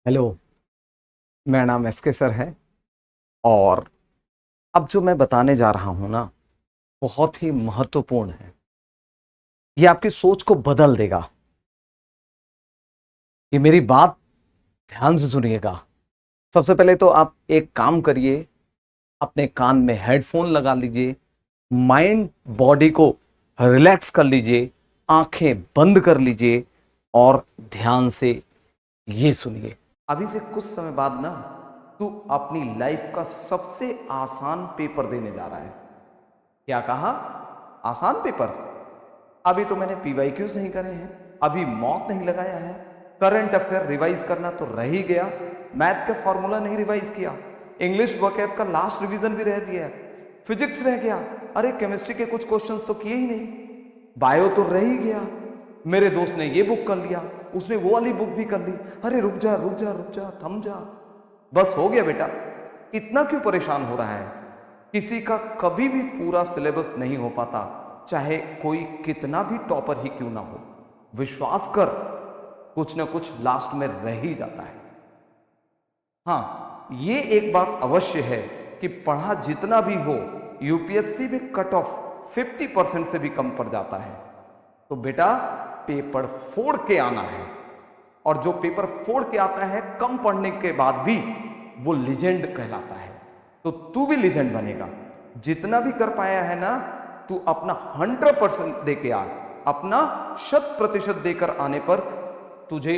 Hello. मेरा नाम SK sir है। और अब जो मैं बताने जा रहा हूं ना, बहुत ही महत्वपूर्ण है। ये आपकी सोच को बदल देगा। ये मेरी बात ध्यान से सुनिएगा। सबसे पहले तो आप एक काम करिए, अपने कान में हेडफोन लगा लीजिए, माइंड बॉडी को रिलैक्स कर लीजिए, आंखें बंद कर लीजिए और ध्यान से ये सुनिए। अभी से कुछ समय बाद ना, तू अपनी लाइफ का सबसे आसान पेपर देने जा रहा है। क्या कहा? आसान पेपर। अभी तो मैंने पीवाईक्यूज नहीं करे हैं, अभी मॉक नहीं लगाया है, करंट अफेयर रिवाइज करना तो रह ही गया, मैथ का फॉर्मूला नहीं रिवाइज किया, इंग्लिश वोकैब का लास्ट रिवीजन भी रह दिया, फिजिक्स रह गया, अरे केमिस्ट्री के कुछ क्वेश्चंस तो किए ही नहीं, बायो तो रह ही गया, मेरे दोस्त ने ये बुक कर लिया, उसने वो वाली बुक भी कर ली, अरे रुक जा रुक जा रुक जा, थम जा, बस हो गया बेटा। इतना क्यों परेशान हो रहा है? किसी का कभी भी पूरा सिलेबस नहीं हो पाता, चाहे कोई कितना भी टॉपर ही क्यों ना हो। विश्वास कर, कुछ ना कुछ लास्ट में रह ही जाता है। हाँ, ये एक बात अवश्य है कि पढ़ा जितना भी हो, यूपीएससी में कट ऑफ 50% से भी कम पड़ जाता है। तो बेटा, पेपर फोड़ के आना है। और जो पेपर फोड़ के आता है कम पढ़ने के बाद भी, वो लीजेंड कहलाता है। तो तू भी लीजेंड बनेगा। जितना भी कर पाया है ना, तू अपना 100% दे के आ। अपना 100% देकर आने पर तुझे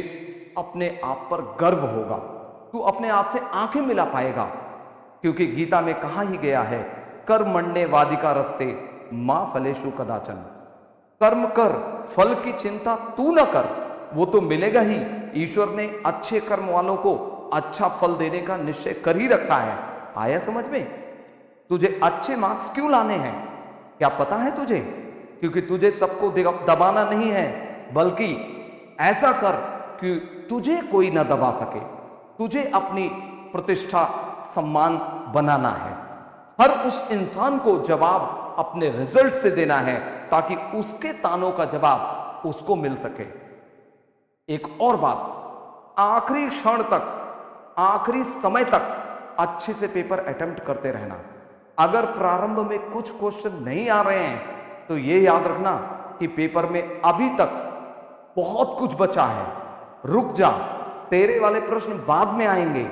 अपने आप पर गर्व होगा। तू अपने आप से आंखें मिला पाएगा, क्योंकि गीता में कहा ही गया है, कर्मण्ये वाधिकारस्ते मां फलेषु कदाचन। कर्म कर, फल की चिंता तू न कर, वो तो मिलेगा ही। ईश्वर ने अच्छे कर्म वालों को अच्छा फल देने का निश्चय कर ही रखा है। आया समझ में? तुझे अच्छे मार्क्स क्यों लाने हैं, क्या पता है तुझे? क्योंकि तुझे सबको दबाना नहीं है, बल्कि ऐसा कर कि तुझे कोई ना दबा सके। तुझे अपनी प्रतिष्ठा सम्मान बनाना है। हर उस इंसान को जवाब अपने रिजल्ट से देना है, ताकि उसके तानों का जवाब उसको मिल सके। एक और बात, आखिरी क्षण तक, आखिरी समय तक अच्छे से पेपर अटेम्प्ट करते रहना। अगर प्रारंभ में कुछ क्वेश्चन नहीं आ रहे हैं, तो ये याद रखना कि पेपर में अभी तक बहुत कुछ बचा है। रुक जा, तेरे वाले प्रश्न बाद में आएंगे।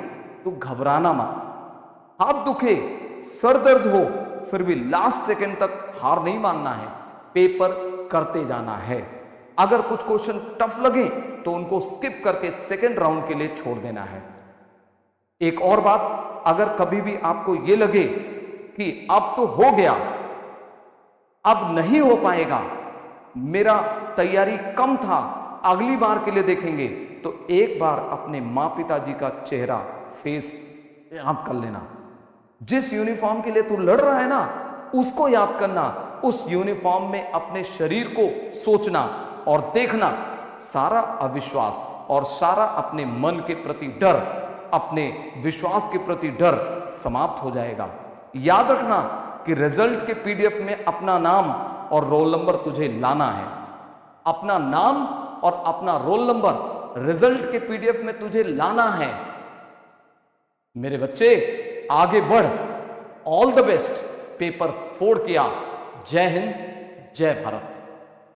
तू घबराना मत। हाथ दुखे, सर दर्द हो, फिर भी लास्ट सेकंड तक हार नहीं मानना है। पेपर करते जाना है। अगर कुछ क्वेश्चन टफ लगे तो उनको स्किप करके सेकंड राउंड के लिए छोड़ देना है। एक और बात, अगर कभी भी आपको यह लगे कि अब तो हो गया, अब नहीं हो पाएगा, मेरा तैयारी कम था, अगली बार के लिए देखेंगे, तो एक बार अपने मां पिताजी का चेहरा, फेस याद कर लेना। जिस यूनिफॉर्म के लिए तू लड़ रहा है ना, उसको याद करना। उस यूनिफॉर्म में अपने शरीर को सोचना और देखना। सारा अविश्वास और सारा अपने मन के प्रति डर, अपने विश्वास के प्रति डर समाप्त हो जाएगा। याद रखना कि रिजल्ट के पीडीएफ में अपना नाम और रोल नंबर तुझे लाना है। अपना नाम और अपना रोल नंबर रिजल्ट के पीडीएफ में तुझे लाना है। मेरे बच्चे, आगे बढ़। All the best. पेपर फोड़ किया। जय हिंद, जय भारत।